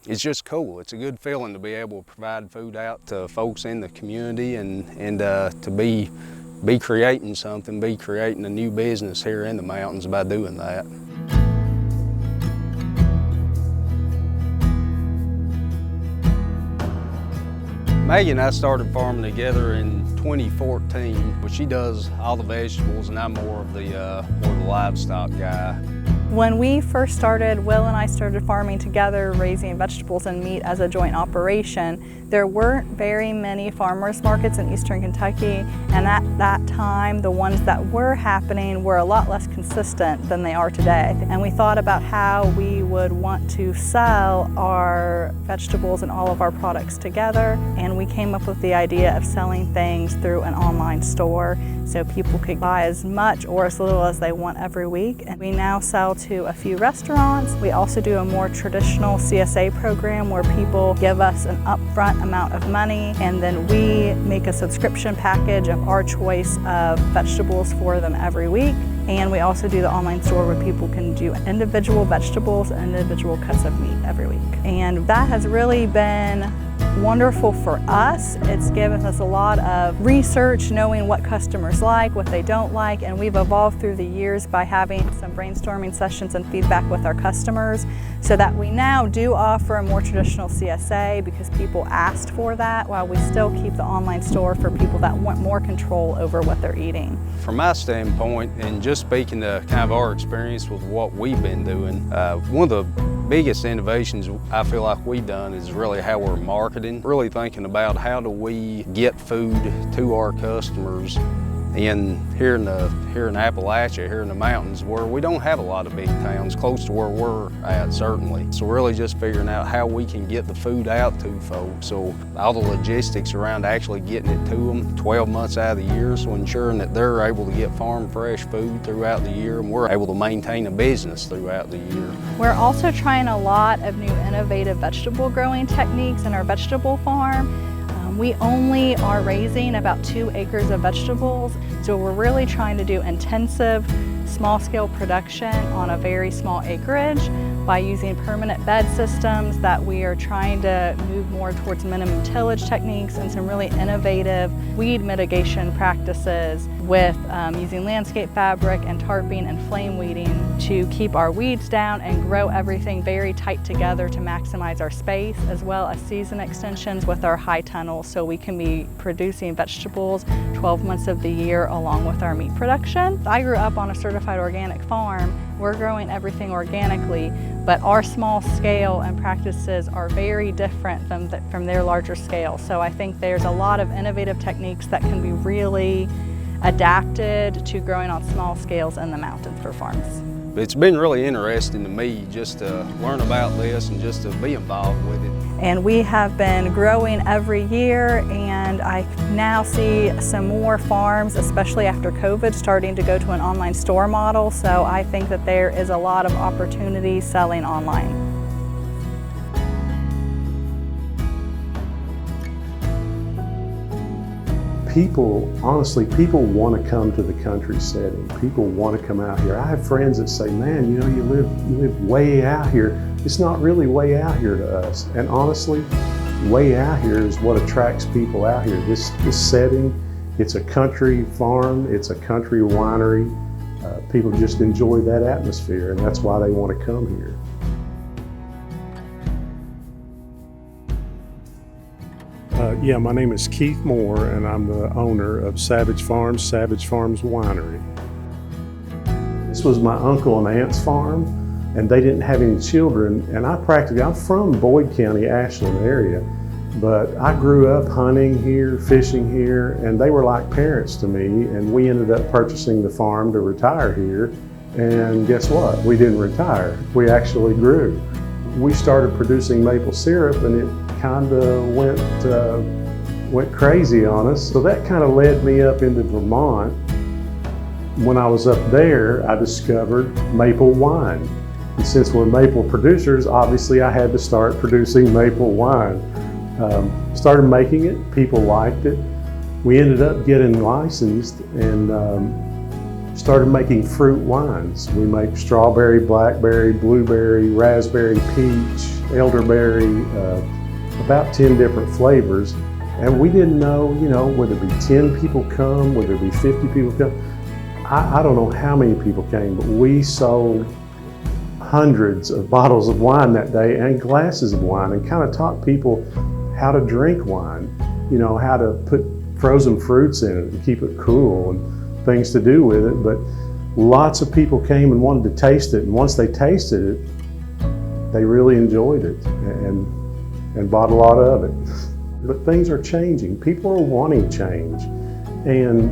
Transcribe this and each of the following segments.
it's just cool. It's a good feeling to be able to provide food out to folks in the community and to be creating something, be creating a new business here in the mountains by doing that. Maggie and I started farming together in 2014, but she does all the vegetables and I'm more of the livestock guy. When we first started, Will and I started farming together, raising vegetables and meat as a joint operation. There weren't very many farmers markets in eastern Kentucky, and at that time, the ones that were happening were a lot less consistent than they are today. And we thought about how we would want to sell our vegetables and all of our products together, and we came up with the idea of selling things through an online store so people could buy as much or as little as they want every week. And we now sell to a few restaurants. We also do a more traditional CSA program where people give us an upfront amount of money and then we make a subscription package of our choice of vegetables for them every week. And we also do the online store where people can do individual vegetables and individual cuts of meat every week. And that has really been wonderful for us. It's given us a lot of research, knowing what customers like, what they don't like, and we've evolved through the years by having some brainstorming sessions and feedback with our customers so that we now do offer a more traditional CSA because people asked for that, while we still keep the online store for people that want more control over what they're eating. From my standpoint, and just speaking to kind of our experience with what we've been doing, one of the biggest innovations I feel like we've done is really how we're marketing, really thinking about how do we get food to our customers here in Appalachia, here in the mountains, where we don't have a lot of big towns close to where we're at, certainly. So really just figuring out how we can get the food out to folks. So all the logistics around actually getting it to them 12 months out of the year, so ensuring that they're able to get farm fresh food throughout the year and we're able to maintain a business throughout the year. We're also trying a lot of new innovative vegetable growing techniques in our vegetable farm. We only are raising about 2 acres of vegetables, so we're really trying to do intensive, small-scale production on a very small acreage by using permanent bed systems that we are trying to move more towards minimum tillage techniques and some really innovative weed mitigation practices with using landscape fabric and tarping and flame weeding to keep our weeds down and grow everything very tight together to maximize our space, as well as season extensions with our high tunnels so we can be producing vegetables 12 months of the year along with our meat production. I grew up on a certified organic farm. We're growing everything organically, but our small scale and practices are very different from their larger scale. So I think there's a lot of innovative techniques that can be really adapted to growing on small scales in the mountains for farms. It's been really interesting to me just to learn about this and just to be involved with it. And we have been growing every year, and I now see some more farms, especially after COVID, starting to go to an online store model. So I think that there is a lot of opportunity selling online. Honestly, people want to come to the country setting. People want to come out here. I have friends that say, man, you know, you live way out here. It's not really way out here to us. And honestly, way out here is what attracts people out here. This setting, it's a country farm, it's a country winery. People just enjoy that atmosphere, and that's why they want to come here. Yeah, my name is Keith Moore, and I'm the owner of Savage Farms Winery. This was my uncle and aunt's farm, and they didn't have any children, and I'm from Boyd County, Ashland area, but I grew up hunting here, fishing here, and they were like parents to me, and we ended up purchasing the farm to retire here, and guess what? We didn't retire, we actually grew. We started producing maple syrup, and it kind of went crazy on us. So that kind of led me up into Vermont. When I was up there, I discovered maple wine. And since we're maple producers, obviously I had to start producing maple wine. Started making it, people liked it. We ended up getting licensed and started making fruit wines. We make strawberry, blackberry, blueberry, raspberry, peach, elderberry, about 10 different flavors. And we didn't know, you know, would there be 10 people come, would there be 50 people come? I don't know how many people came, but we sold hundreds of bottles of wine that day and glasses of wine, and kind of taught people how to drink wine, you know, how to put frozen fruits in it and keep it cool and things to do with it. But lots of people came and wanted to taste it, and once they tasted it, they really enjoyed it and bought a lot of it. But things are changing. People are wanting change, and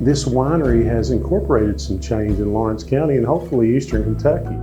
this winery has incorporated some change in Lawrence County and hopefully Eastern Kentucky.